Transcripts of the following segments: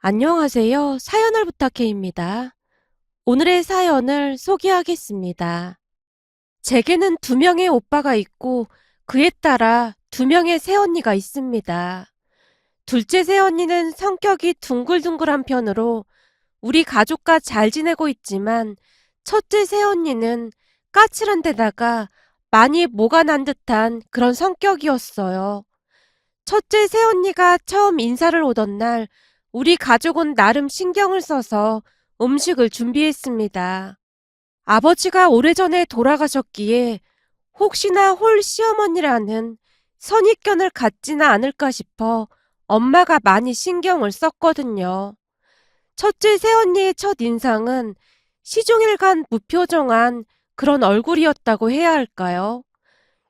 안녕하세요. 사연을 부탁해입니다. 오늘의 사연을 소개하겠습니다. 제게는 두 명의 오빠가 있고 그에 따라 두 명의 새언니가 있습니다. 둘째 새언니는 성격이 둥글둥글한 편으로 우리 가족과 잘 지내고 있지만 첫째 새언니는 까칠한 데다가 많이 모가 난 듯한 그런 성격이었어요. 첫째 새언니가 처음 인사를 오던 날 우리 가족은 나름 신경을 써서 음식을 준비했습니다. 아버지가 오래전에 돌아가셨기에 혹시나 홀 시어머니라는 선입견을 갖지는 않을까 싶어 엄마가 많이 신경을 썼거든요. 첫째 새언니의 첫 인상은 시종일관 무표정한 그런 얼굴이었다고 해야 할까요?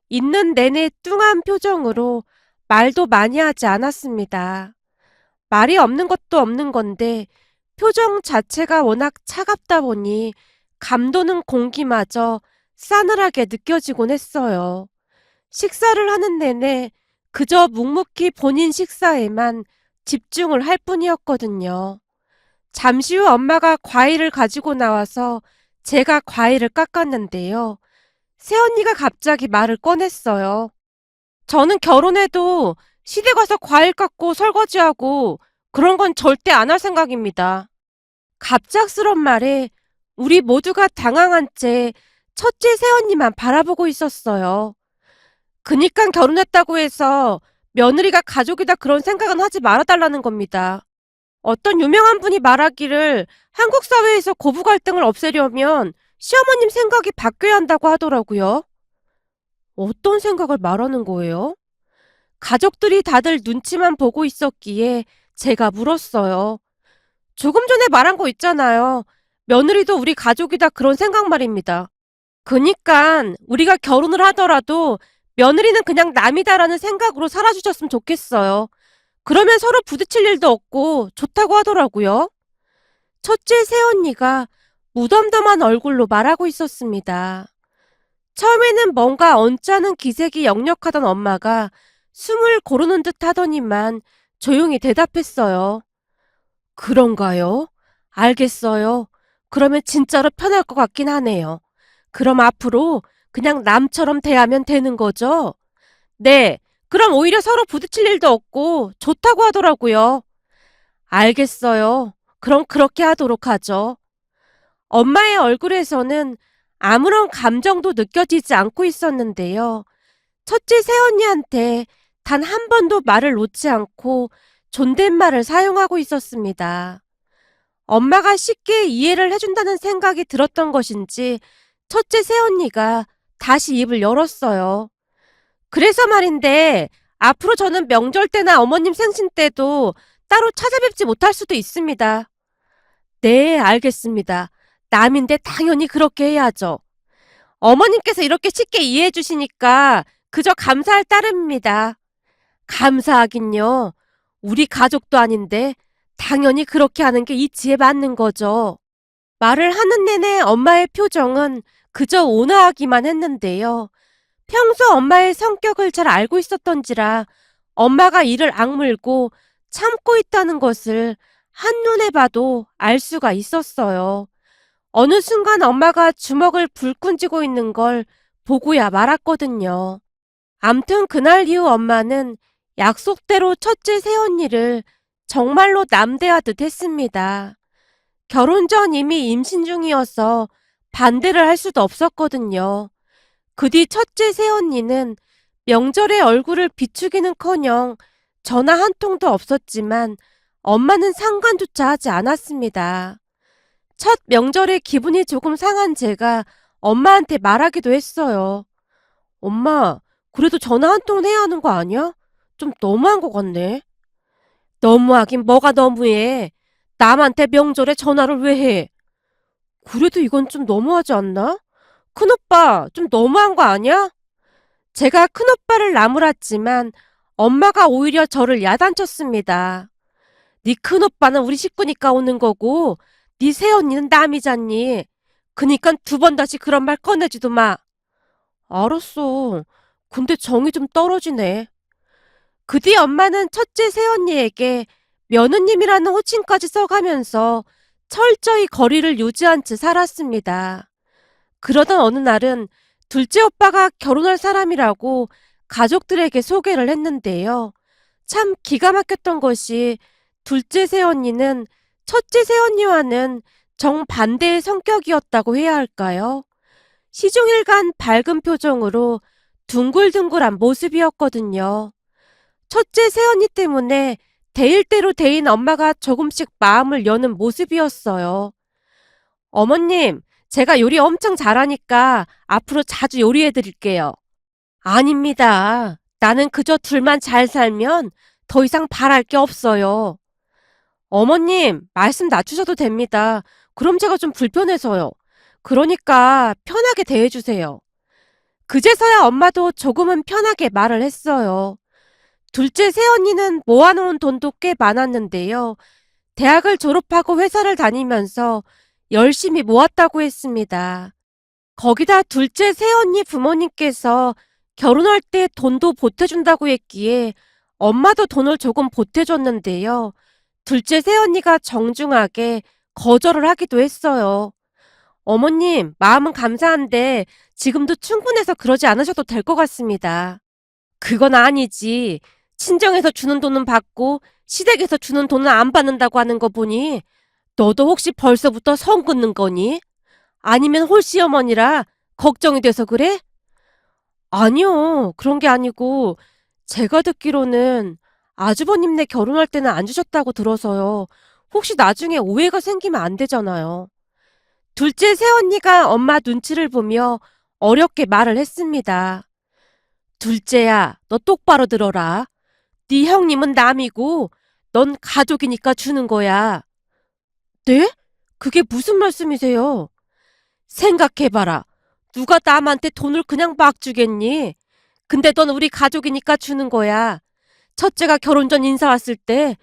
있는 내내 뚱한 표정으로 말도 많이 하지 않았습니다. 말이 없는 것도 없는 건데 표정 자체가 워낙 차갑다 보니 감도는 공기마저 싸늘하게 느껴지곤 했어요. 식사를 하는 내내 그저 묵묵히 본인 식사에만 집중을 할 뿐이었거든요. 잠시 후 엄마가 과일을 가지고 나와서 제가 과일을 깎았는데요. 새언니가 갑자기 말을 꺼냈어요. 저는 결혼해도 시댁 가서 과일 깎고 설거지하고 그런 건 절대 안 할 생각입니다. 갑작스런 말에 우리 모두가 당황한 채 첫째 새언니만 바라보고 있었어요. 그니까 결혼했다고 해서 며느리가 가족이다 그런 생각은 하지 말아달라는 겁니다. 어떤 유명한 분이 말하기를 한국 사회에서 고부 갈등을 없애려면 시어머님 생각이 바뀌어야 한다고 하더라고요. 어떤 생각을 말하는 거예요? 가족들이 다들 눈치만 보고 있었기에 제가 물었어요. 조금 전에 말한 거 있잖아요. 며느리도 우리 가족이다 그런 생각 말입니다. 그니깐 우리가 결혼을 하더라도 며느리는 그냥 남이다라는 생각으로 살아주셨으면 좋겠어요. 그러면 서로 부딪힐 일도 없고 좋다고 하더라고요. 첫째 새언니가 무덤덤한 얼굴로 말하고 있었습니다. 처음에는 뭔가 언짢은 기색이 역력하던 엄마가 숨을 고르는 듯 하더니만 조용히 대답했어요. 그런가요? 알겠어요. 그러면 진짜로 편할 것 같긴 하네요. 그럼 앞으로 그냥 남처럼 대하면 되는 거죠? 네. 그럼 오히려 서로 부딪힐 일도 없고 좋다고 하더라고요. 알겠어요. 그럼 그렇게 하도록 하죠. 엄마의 얼굴에서는 아무런 감정도 느껴지지 않고 있었는데요. 첫째 새언니한테 단 한 번도 말을 놓지 않고 존댓말을 사용하고 있었습니다. 엄마가 쉽게 이해를 해준다는 생각이 들었던 것인지 첫째 새언니가 다시 입을 열었어요. 그래서 말인데 앞으로 저는 명절 때나 어머님 생신 때도 따로 찾아뵙지 못할 수도 있습니다. 네, 알겠습니다. 남인데 당연히 그렇게 해야죠. 어머님께서 이렇게 쉽게 이해해 주시니까 그저 감사할 따름입니다. 감사하긴요. 우리 가족도 아닌데 당연히 그렇게 하는 게 이치에 맞는 거죠. 말을 하는 내내 엄마의 표정은 그저 온화하기만 했는데요. 평소 엄마의 성격을 잘 알고 있었던지라 엄마가 이를 악물고 참고 있다는 것을 한눈에 봐도 알 수가 있었어요. 어느 순간 엄마가 주먹을 불끈 쥐고 있는 걸 보고야 말았거든요. 암튼 그날 이후 엄마는 약속대로 첫째 새언니를 정말로 남대하듯 했습니다. 결혼 전 이미 임신 중이어서 반대를 할 수도 없었거든요. 그 뒤 첫째 새언니는 명절에 얼굴을 비추기는커녕 전화 한 통도 없었지만 엄마는 상관조차 하지 않았습니다. 첫 명절에 기분이 조금 상한 제가 엄마한테 말하기도 했어요. 엄마, 그래도 전화 한 통은 해야 하는 거 아니야? 좀 너무한 것 같네. 너무하긴 뭐가 너무해. 남한테 명절에 전화를 왜 해? 그래도 이건 좀 너무하지 않나? 큰오빠, 좀 너무한 거 아니야? 제가 큰오빠를 나무랐지만 엄마가 오히려 저를 야단쳤습니다. 네 큰오빠는 우리 식구니까 오는 거고 네 새언니는 남이잖니. 그니까 두 번 다시 그런 말 꺼내지도 마. 알았어. 근데 정이 좀 떨어지네. 그 뒤 엄마는 첫째 새언니에게 며느님이라는 호칭까지 써가면서 철저히 거리를 유지한 채 살았습니다. 그러던 어느 날은 둘째 오빠가 결혼할 사람이라고 가족들에게 소개를 했는데요. 참 기가 막혔던 것이 둘째 새언니는 첫째 새언니와는 정반대의 성격이었다고 해야 할까요? 시종일관 밝은 표정으로 둥글둥글한 모습이었거든요. 첫째 새언니 때문에 대일대로 대인 엄마가 조금씩 마음을 여는 모습이었어요. 어머님, 제가 요리 엄청 잘하니까 앞으로 자주 요리해 드릴게요. 아닙니다. 나는 그저 둘만 잘 살면 더 이상 바랄 게 없어요. 어머님, 말씀 낮추셔도 됩니다. 그럼 제가 좀 불편해서요. 그러니까 편하게 대해주세요. 그제서야 엄마도 조금은 편하게 말을 했어요. 둘째 새언니는 모아놓은 돈도 꽤 많았는데요. 대학을 졸업하고 회사를 다니면서 열심히 모았다고 했습니다. 거기다 둘째 새언니 부모님께서 결혼할 때 돈도 보태준다고 했기에 엄마도 돈을 조금 보태줬는데요. 둘째 새언니가 정중하게 거절을 하기도 했어요. 어머님, 마음은 감사한데 지금도 충분해서 그러지 않으셔도 될 것 같습니다. 그건 아니지. 친정에서 주는 돈은 받고 시댁에서 주는 돈은 안 받는다고 하는 거 보니 너도 혹시 벌써부터 선 긋는 거니? 아니면 홀씨어머니라 걱정이 돼서 그래? 아니요. 그런 게 아니고 제가 듣기로는 아주버님네 결혼할 때는 안 주셨다고 들어서요. 혹시 나중에 오해가 생기면 안 되잖아요. 둘째 새언니가 엄마 눈치를 보며 어렵게 말을 했습니다. 둘째야, 너 똑바로 들어라. 네 형님은 남이고 넌 가족이니까 주는 거야. 네? 그게 무슨 말씀이세요? 생각해봐라. 누가 남한테 돈을 그냥 막 주겠니? 근데 넌 우리 가족이니까 주는 거야. 첫째가 결혼 전 인사 왔을 때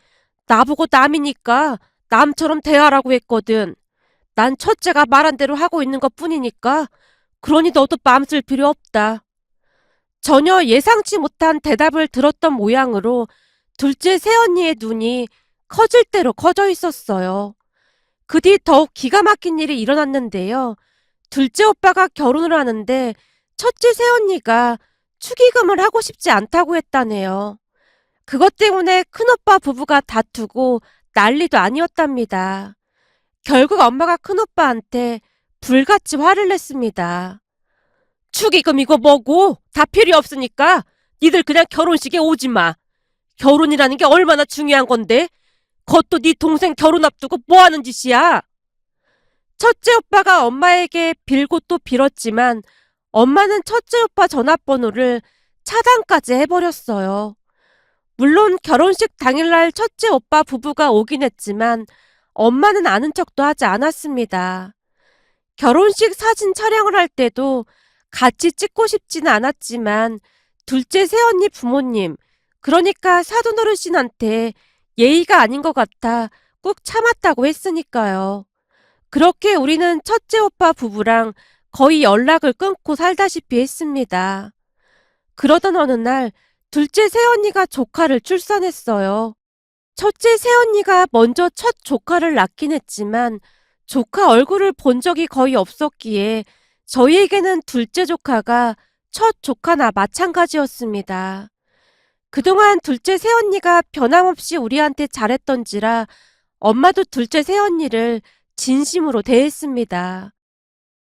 나보고 남이니까 남처럼 대하라고 했거든. 난 첫째가 말한 대로 하고 있는 것 뿐이니까 그러니 너도 맘 쓸 필요 없다. 전혀 예상치 못한 대답을 들었던 모양으로 둘째 새언니의 눈이 커질 대로 커져 있었어요. 그 뒤 더욱 기가 막힌 일이 일어났는데요. 둘째 오빠가 결혼을 하는데 첫째 새언니가 축의금을 하고 싶지 않다고 했다네요. 그것 때문에 큰오빠 부부가 다투고 난리도 아니었답니다. 결국 엄마가 큰오빠한테 불같이 화를 냈습니다. 축의금이고 뭐고 다 필요 없으니까 니들 그냥 결혼식에 오지 마. 결혼이라는 게 얼마나 중요한 건데 그것도 네 동생 결혼 앞두고 뭐 하는 짓이야? 첫째 오빠가 엄마에게 빌고 또 빌었지만 엄마는 첫째 오빠 전화번호를 차단까지 해버렸어요. 물론 결혼식 당일날 첫째 오빠 부부가 오긴 했지만 엄마는 아는 척도 하지 않았습니다. 결혼식 사진 촬영을 할 때도 같이 찍고 싶지는 않았지만 둘째 새언니 부모님, 그러니까 사돈 어르신한테 예의가 아닌 것 같아 꾹 참았다고 했으니까요. 그렇게 우리는 첫째 오빠 부부랑 거의 연락을 끊고 살다시피 했습니다. 그러던 어느 날 둘째 새언니가 조카를 출산했어요. 첫째 새언니가 먼저 첫 조카를 낳긴 했지만 조카 얼굴을 본 적이 거의 없었기에 저희에게는 둘째 조카가 첫 조카나 마찬가지였습니다. 그동안 둘째 새언니가 변함없이 우리한테 잘했던지라 엄마도 둘째 새언니를 진심으로 대했습니다.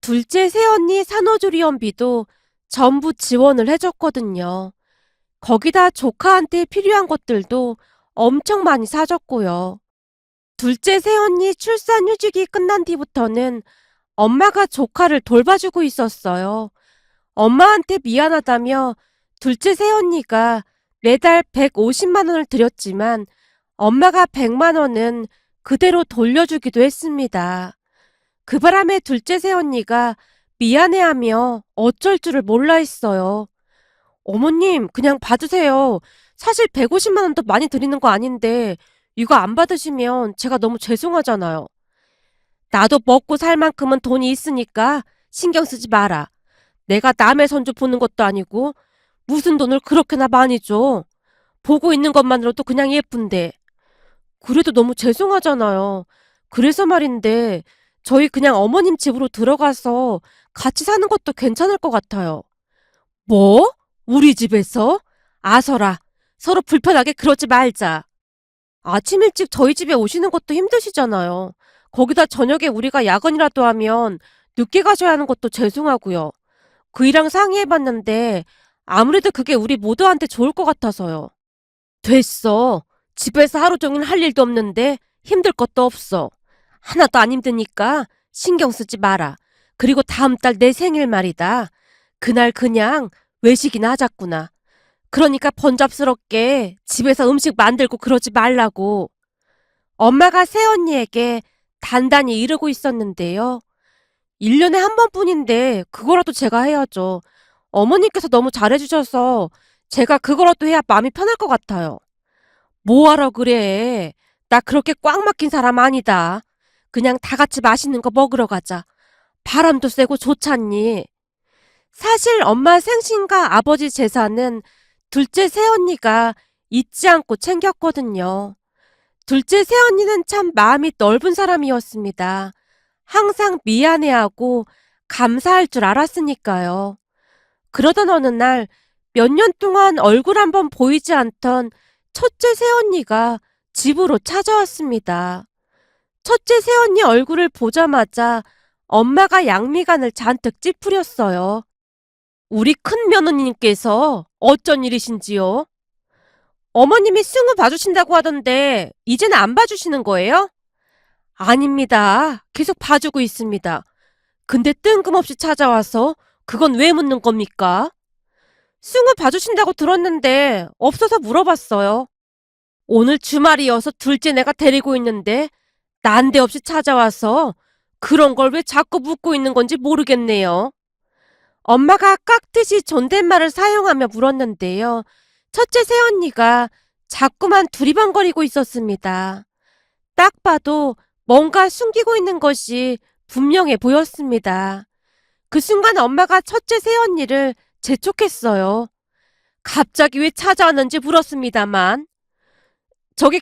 둘째 새언니 산후조리원비도 전부 지원을 해줬거든요. 거기다 조카한테 필요한 것들도 엄청 많이 사줬고요. 둘째 새언니 출산 휴직이 끝난 뒤부터는 엄마가 조카를 돌봐주고 있었어요. 엄마한테 미안하다며 둘째 새언니가 매달 150만 원을 드렸지만 엄마가 100만 원은 그대로 돌려주기도 했습니다. 그 바람에 둘째 새언니가 미안해하며 어쩔 줄을 몰라 했어요. 어머님, 그냥 받으세요. 사실 150만 원도 많이 드리는 거 아닌데 이거 안 받으시면 제가 너무 죄송하잖아요. 나도 먹고 살 만큼은 돈이 있으니까 신경 쓰지 마라. 내가 남의 손주 보는 것도 아니고 무슨 돈을 그렇게나 많이 줘. 보고 있는 것만으로도 그냥 예쁜데. 그래도 너무 죄송하잖아요. 그래서 말인데, 저희 그냥 어머님 집으로 들어가서 같이 사는 것도 괜찮을 것 같아요. 뭐? 우리 집에서? 아서라, 서로 불편하게 그러지 말자. 아침 일찍 저희 집에 오시는 것도 힘드시잖아요. 거기다 저녁에 우리가 야근이라도 하면 늦게 가셔야 하는 것도 죄송하고요. 그이랑 상의해봤는데 아무래도 그게 우리 모두한테 좋을 것 같아서요. 됐어. 집에서 하루 종일 할 일도 없는데 힘들 것도 없어. 하나도 안 힘드니까 신경 쓰지 마라. 그리고 다음 달 내 생일 말이다. 그날 그냥 외식이나 하자꾸나. 그러니까 번잡스럽게 집에서 음식 만들고 그러지 말라고. 엄마가 새언니에게 단단히 이르고 있었는데요. 1년에 한 번뿐인데 그거라도 제가 해야죠. 어머니께서 너무 잘해주셔서 제가 그거라도 해야 마음이 편할 것 같아요. 뭐하러 그래. 나 그렇게 꽉 막힌 사람 아니다. 그냥 다 같이 맛있는 거 먹으러 가자. 바람도 쐬고 좋잖니. 사실 엄마 생신과 아버지 제사는 둘째 새언니가 잊지 않고 챙겼거든요. 둘째 새언니는 참 마음이 넓은 사람이었습니다. 항상 미안해하고 감사할 줄 알았으니까요. 그러던 어느 날 몇 년 동안 얼굴 한번 보이지 않던 첫째 새언니가 집으로 찾아왔습니다. 첫째 새언니 얼굴을 보자마자 엄마가 양미간을 잔뜩 찌푸렸어요. 우리 큰 며느님께서 어쩐 일이신지요? 어머님이 승우 봐주신다고 하던데 이제는 안 봐주시는 거예요? 아닙니다. 계속 봐주고 있습니다. 근데 뜬금없이 찾아와서 그건 왜 묻는 겁니까? 승우 봐주신다고 들었는데 없어서 물어봤어요. 오늘 주말이어서 둘째 내가 데리고 있는데 난데없이 찾아와서 그런 걸 왜 자꾸 묻고 있는 건지 모르겠네요. 엄마가 깍듯이 존댓말을 사용하며 물었는데요. 첫째 새언니가 자꾸만 두리번거리고 있었습니다. 딱 봐도 뭔가 숨기고 있는 것이 분명해 보였습니다. 그 순간 엄마가 첫째 새언니를 재촉했어요. 갑자기 왜 찾아왔는지 물었습니다만.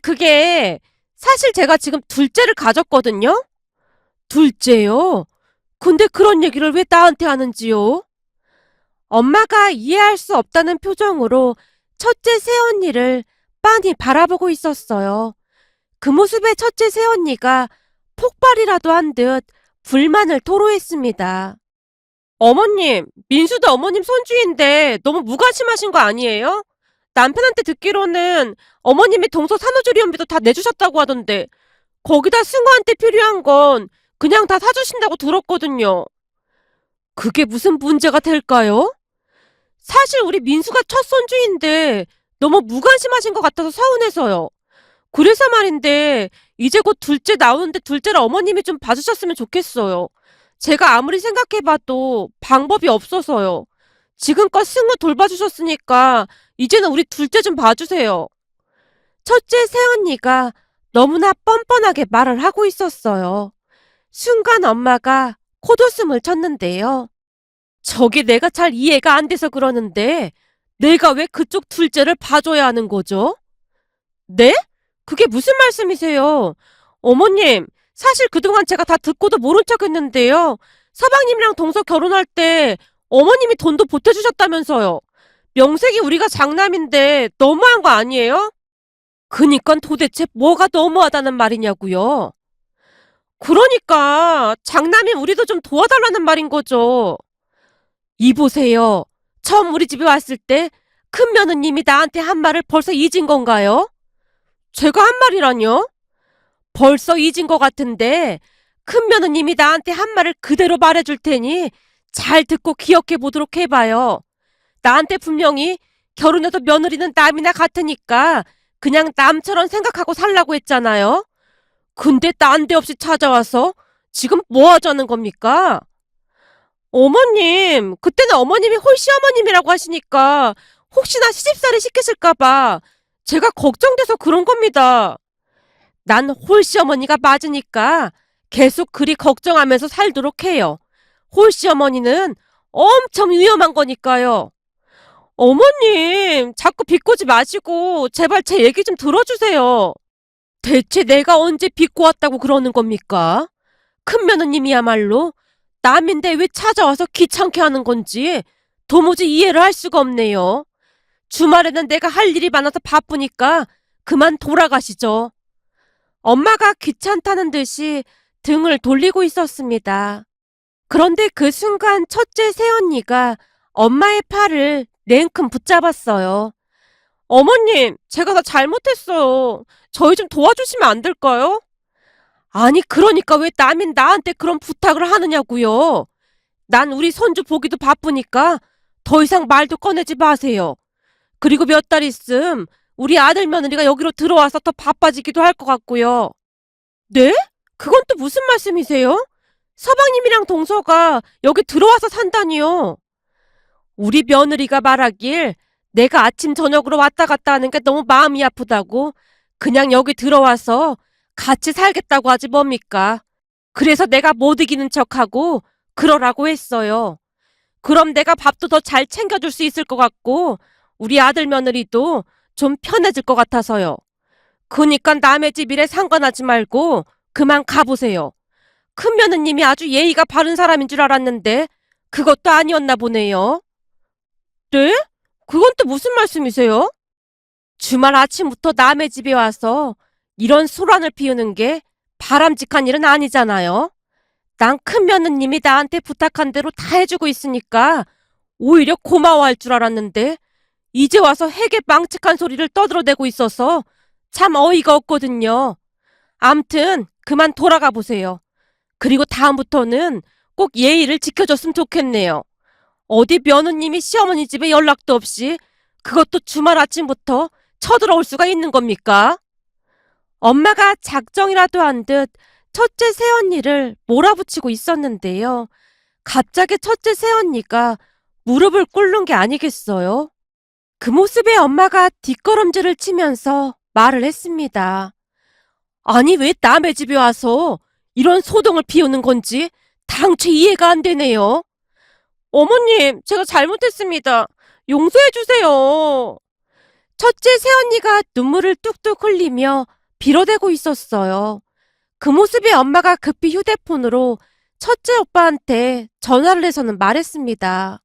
그게 사실 제가 지금 둘째를 가졌거든요? 둘째요? 근데 그런 얘기를 왜 나한테 하는지요? 엄마가 이해할 수 없다는 표정으로 첫째 새언니를 빤히 바라보고 있었어요. 그 모습에 첫째 새언니가 폭발이라도 한 듯 불만을 토로했습니다. 어머님, 민수도 어머님 손주인데 너무 무관심하신 거 아니에요? 남편한테 듣기로는 어머님이 동서 산후조리원비도 다 내주셨다고 하던데 거기다 승우한테 필요한 건 그냥 다 사주신다고 들었거든요. 그게 무슨 문제가 될까요? 사실 우리 민수가 첫 손주인데 너무 무관심하신 것 같아서 서운해서요. 그래서 말인데 이제 곧 둘째 나오는데 둘째를 어머님이 좀 봐주셨으면 좋겠어요. 제가 아무리 생각해봐도 방법이 없어서요. 지금껏 승우 돌봐주셨으니까 이제는 우리 둘째 좀 봐주세요. 첫째 새언니가 너무나 뻔뻔하게 말을 하고 있었어요. 순간 엄마가 콧웃음을 쳤는데요. 저게 내가 잘 이해가 안 돼서 그러는데 내가 왜 그쪽 둘째를 봐줘야 하는 거죠? 네? 그게 무슨 말씀이세요? 어머님, 사실 그동안 제가 다 듣고도 모른 척 했는데요. 서방님이랑 동서 결혼할 때 어머님이 돈도 보태주셨다면서요. 명색이 우리가 장남인데 너무한 거 아니에요? 그니깐 도대체 뭐가 너무하다는 말이냐고요? 그러니까 장남인 우리도 좀 도와달라는 말인 거죠. 이보세요. 처음 우리 집에 왔을 때 큰 며느님이 나한테 한 말을 벌써 잊은 건가요? 제가 한 말이라뇨? 벌써 잊은 것 같은데 큰 며느님이 나한테 한 말을 그대로 말해줄 테니 잘 듣고 기억해 보도록 해봐요. 나한테 분명히 결혼해도 며느리는 남이나 같으니까 그냥 남처럼 생각하고 살라고 했잖아요. 근데 난데없이 찾아와서 지금 뭐 하자는 겁니까? 어머님, 그때는 어머님이 홀시어머님이라고 하시니까 혹시나 시집살이 시키실까봐 제가 걱정돼서 그런 겁니다. 난 홀시어머니가 맞으니까 계속 그리 걱정하면서 살도록 해요. 홀시어머니는 엄청 위험한 거니까요. 어머님, 자꾸 비꼬지 마시고 제발 제 얘기 좀 들어주세요. 대체 내가 언제 빚고 왔다고 그러는 겁니까? 큰 며느님이야말로 남인데 왜 찾아와서 귀찮게 하는 건지 도무지 이해를 할 수가 없네요. 주말에는 내가 할 일이 많아서 바쁘니까 그만 돌아가시죠. 엄마가 귀찮다는 듯이 등을 돌리고 있었습니다. 그런데 그 순간 첫째 새언니가 엄마의 팔을 냉큼 붙잡았어요. 어머님, 제가 다 잘못했어요. 저희 좀 도와주시면 안 될까요? 아니, 그러니까 왜 남인 나한테 그런 부탁을 하느냐고요. 난 우리 손주 보기도 바쁘니까 더 이상 말도 꺼내지 마세요. 그리고 몇 달 있음 우리 아들 며느리가 여기로 들어와서 더 바빠지기도 할 것 같고요. 네? 그건 또 무슨 말씀이세요? 서방님이랑 동서가 여기 들어와서 산다니요. 우리 며느리가 말하길 내가 아침 저녁으로 왔다 갔다 하는 게 너무 마음이 아프다고 그냥 여기 들어와서 같이 살겠다고 하지 뭡니까? 그래서 내가 못 이기는 척하고 그러라고 했어요. 그럼 내가 밥도 더 잘 챙겨줄 수 있을 것 같고 우리 아들 며느리도 좀 편해질 것 같아서요. 그니까 남의 집 일에 상관하지 말고 그만 가보세요. 큰 며느님이 아주 예의가 바른 사람인 줄 알았는데 그것도 아니었나 보네요. 네? 그건 또 무슨 말씀이세요? 주말 아침부터 남의 집에 와서 이런 소란을 피우는 게 바람직한 일은 아니잖아요. 난 큰 며느님이 나한테 부탁한 대로 다 해주고 있으니까 오히려 고마워할 줄 알았는데 이제 와서 해계 망측한 소리를 떠들어대고 있어서 참 어이가 없거든요. 암튼 그만 돌아가 보세요. 그리고 다음부터는 꼭 예의를 지켜줬으면 좋겠네요. 어디 며느님이 시어머니 집에 연락도 없이 그것도 주말 아침부터 쳐들어올 수가 있는 겁니까? 엄마가 작정이라도 한 듯 첫째 새언니를 몰아붙이고 있었는데요. 갑자기 첫째 새언니가 무릎을 꿇는 게 아니겠어요? 그 모습에 엄마가 뒷걸음질을 치면서 말을 했습니다. 아니, 왜 남의 집에 와서 이런 소동을 피우는 건지 당최 이해가 안 되네요. 어머님, 제가 잘못했습니다. 용서해주세요. 첫째 새언니가 눈물을 뚝뚝 흘리며 빌어대고 있었어요. 그 모습에 엄마가 급히 휴대폰으로 첫째 오빠한테 전화를 해서는 말했습니다.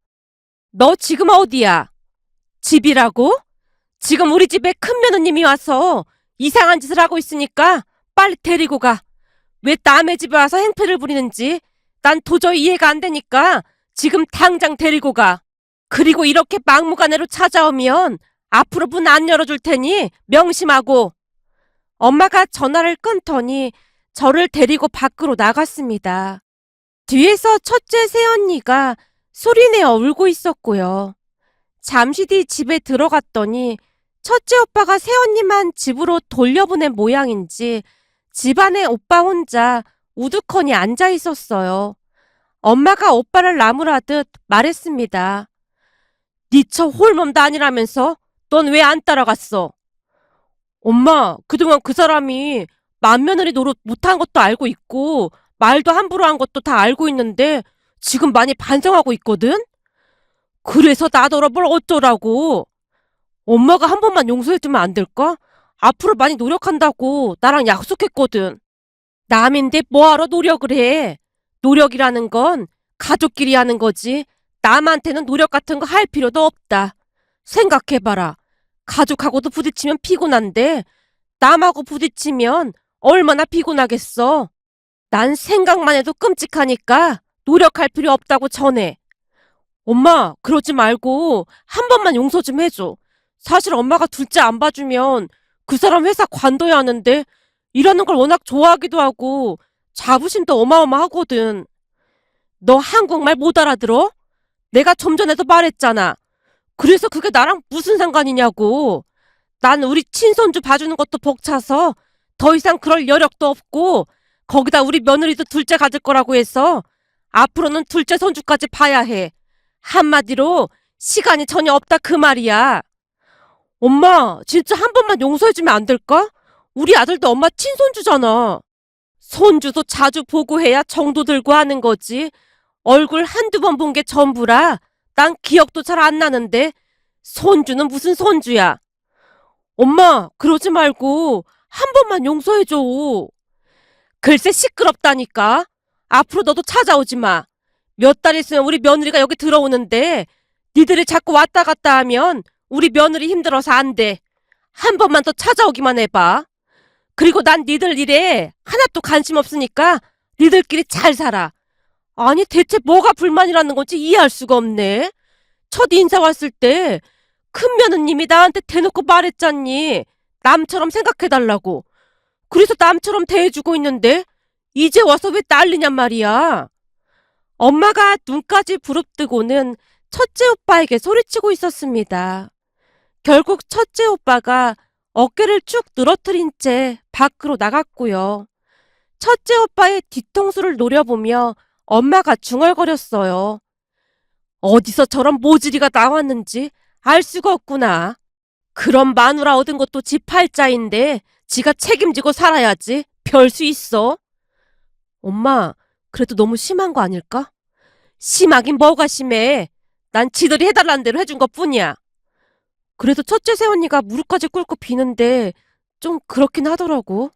너 지금 어디야? 집이라고? 지금 우리 집에 큰 며느님이 와서 이상한 짓을 하고 있으니까 빨리 데리고 가. 왜 남의 집에 와서 행패를 부리는지 난 도저히 이해가 안 되니까 지금 당장 데리고 가. 그리고 이렇게 막무가내로 찾아오면 앞으로 문 안 열어줄 테니 명심하고. 엄마가 전화를 끊더니 저를 데리고 밖으로 나갔습니다. 뒤에서 첫째 새언니가 소리내어 울고 있었고요. 잠시 뒤 집에 들어갔더니 첫째 오빠가 새언니만 집으로 돌려보낸 모양인지 집안에 오빠 혼자 우두커니 앉아 있었어요. 엄마가 오빠를 나무라듯 말했습니다. 니 저 홀몸도 아니라면서 넌 왜 안 따라갔어? 엄마, 그동안 그 사람이 맏며느리 노릇 못한 것도 알고 있고 말도 함부로 한 것도 다 알고 있는데 지금 많이 반성하고 있거든? 그래서 나더러 뭘 어쩌라고. 엄마가 한 번만 용서해주면 안 될까? 앞으로 많이 노력한다고 나랑 약속했거든. 남인데 뭐하러 노력을 해? 노력이라는 건 가족끼리 하는 거지. 남한테는 노력 같은 거 할 필요도 없다. 생각해봐라. 가족하고도 부딪히면 피곤한데 남하고 부딪히면 얼마나 피곤하겠어. 난 생각만 해도 끔찍하니까 노력할 필요 없다고 전해. 엄마, 그러지 말고 한 번만 용서 좀 해줘. 사실 엄마가 둘째 안 봐주면 그 사람 회사 관둬야 하는데 일하는 걸 워낙 좋아하기도 하고 자부심도 어마어마하거든. 너 한국말 못 알아들어? 내가 좀 전에도 말했잖아. 그래서 그게 나랑 무슨 상관이냐고. 난 우리 친손주 봐주는 것도 벅차서 더 이상 그럴 여력도 없고 거기다 우리 며느리도 둘째 가질 거라고 해서 앞으로는 둘째 손주까지 봐야 해. 한마디로 시간이 전혀 없다 그 말이야. 엄마, 진짜 한 번만 용서해주면 안 될까? 우리 아들도 엄마 친손주잖아. 손주도 자주 보고 해야 정도 들고 하는 거지. 얼굴 한두 번 본 게 전부라 난 기억도 잘 안 나는데 손주는 무슨 손주야. 엄마, 그러지 말고 한 번만 용서해줘. 글쎄 시끄럽다니까. 앞으로 너도 찾아오지 마. 몇 달 있으면 우리 며느리가 여기 들어오는데 니들이 자꾸 왔다 갔다 하면 우리 며느리 힘들어서 안 돼. 한 번만 더 찾아오기만 해봐. 그리고 난 니들 일에 하나도 관심 없으니까 니들끼리 잘 살아. 아니 대체 뭐가 불만이라는 건지 이해할 수가 없네. 첫 인사 왔을 때 큰 며느님이 나한테 대놓고 말했잖니. 남처럼 생각해달라고. 그래서 남처럼 대해주고 있는데 이제 와서 왜 난리냔 말이야. 엄마가 눈까지 부릅뜨고는 첫째 오빠에게 소리치고 있었습니다. 결국 첫째 오빠가 어깨를 쭉 늘어뜨린 채 밖으로 나갔고요. 첫째 오빠의 뒤통수를 노려보며 엄마가 중얼거렸어요. 어디서 저런 모질이가 나왔는지 알 수가 없구나. 그런 마누라 얻은 것도 지 팔자인데 지가 책임지고 살아야지. 별 수 있어. 엄마, 그래도 너무 심한 거 아닐까? 심하긴 뭐가 심해. 난 지들이 해달라는 대로 해준 것뿐이야. 그래도 첫째 새언니가 무릎까지 꿇고 비는데 좀 그렇긴 하더라고.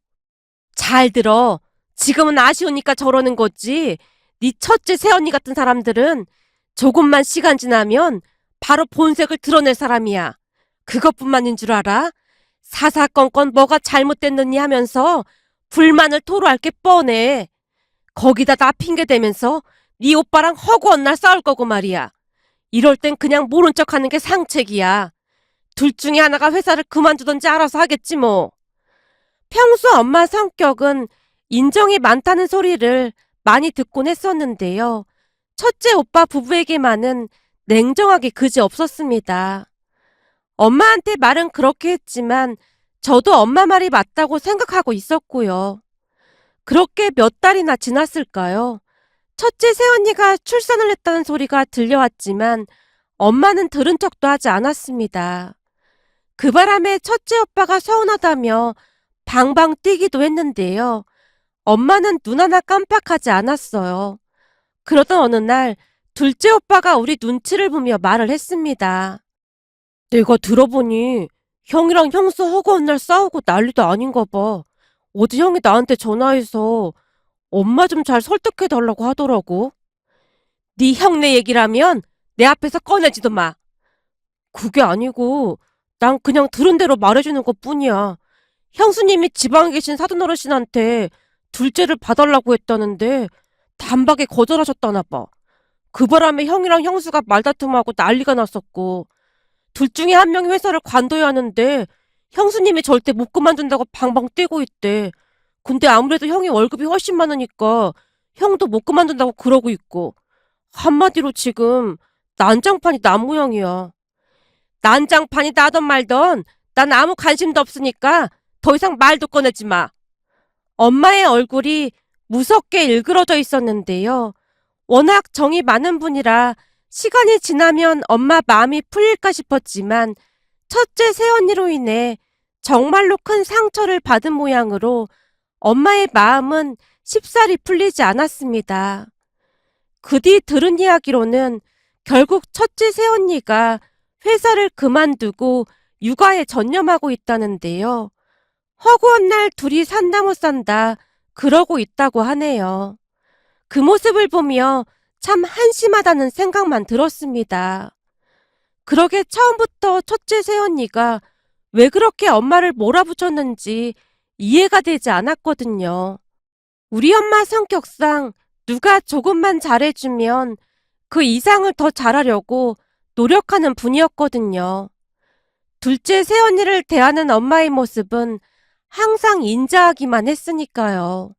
잘 들어. 지금은 아쉬우니까 저러는 거지. 네 첫째 새언니 같은 사람들은 조금만 시간 지나면 바로 본색을 드러낼 사람이야. 그것뿐만인 줄 알아? 사사건건 뭐가 잘못됐느니 하면서 불만을 토로할 게 뻔해. 거기다 나 핑계대면서 네 오빠랑 허구한 날 싸울 거고 말이야. 이럴 땐 그냥 모른 척하는 게 상책이야. 둘 중에 하나가 회사를 그만두던지 알아서 하겠지 뭐. 평소 엄마 성격은 인정이 많다는 소리를 많이 듣곤 했었는데요. 첫째 오빠 부부에게만은 냉정하게 그지 없었습니다. 엄마한테 말은 그렇게 했지만 저도 엄마 말이 맞다고 생각하고 있었고요. 그렇게 몇 달이나 지났을까요? 첫째 새언니가 출산을 했다는 소리가 들려왔지만 엄마는 들은 척도 하지 않았습니다. 그 바람에 첫째 오빠가 서운하다며 방방 뛰기도 했는데요. 엄마는 눈 하나 깜빡하지 않았어요. 그러던 어느 날 둘째 오빠가 우리 눈치를 보며 말을 했습니다. 내가 들어보니 형이랑 형수 허구한 날 싸우고 난리도 아닌가 봐. 어제 형이 나한테 전화해서 엄마 좀 잘 설득해달라고 하더라고. 네 형네 얘기라면 내 앞에서 꺼내지도 마. 그게 아니고 난 그냥 들은 대로 말해주는 것뿐이야. 형수님이 지방에 계신 사돈 어르신한테 둘째를 봐달라고 했다는데 단박에 거절하셨다나 봐. 그 바람에 형이랑 형수가 말다툼하고 난리가 났었고 둘 중에 한 명이 회사를 관둬야 하는데 형수님이 절대 못 그만둔다고 방방 뛰고 있대. 근데 아무래도 형이 월급이 훨씬 많으니까 형도 못 그만둔다고 그러고 있고 한마디로 지금 난장판이 난 모양이야. 난장판이 나던 말던 난 아무 관심도 없으니까 더 이상 말도 꺼내지 마. 엄마의 얼굴이 무섭게 일그러져 있었는데요. 워낙 정이 많은 분이라 시간이 지나면 엄마 마음이 풀릴까 싶었지만 첫째 새언니로 인해 정말로 큰 상처를 받은 모양으로 엄마의 마음은 쉽사리 풀리지 않았습니다. 그 뒤 들은 이야기로는 결국 첫째 새언니가 회사를 그만두고 육아에 전념하고 있다는데요. 허구한 날 둘이 산다 못 산다 그러고 있다고 하네요. 그 모습을 보며 참 한심하다는 생각만 들었습니다. 그러게 처음부터 첫째 새언니가 왜 그렇게 엄마를 몰아붙였는지 이해가 되지 않았거든요. 우리 엄마 성격상 누가 조금만 잘해주면 그 이상을 더 잘하려고 노력하는 분이었거든요. 둘째 새언니를 대하는 엄마의 모습은 항상 인자하기만 했으니까요.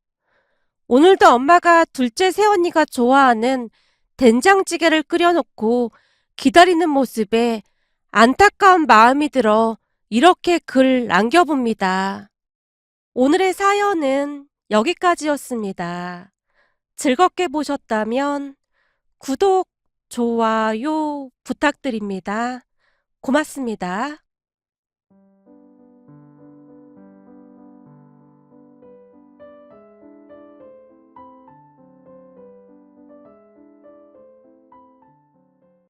오늘도 엄마가 둘째 새언니가 좋아하는 된장찌개를 끓여놓고 기다리는 모습에 안타까운 마음이 들어 이렇게 글 남겨봅니다. 오늘의 사연은 여기까지였습니다. 즐겁게 보셨다면 구독, 좋아요 부탁드립니다. 고맙습니다.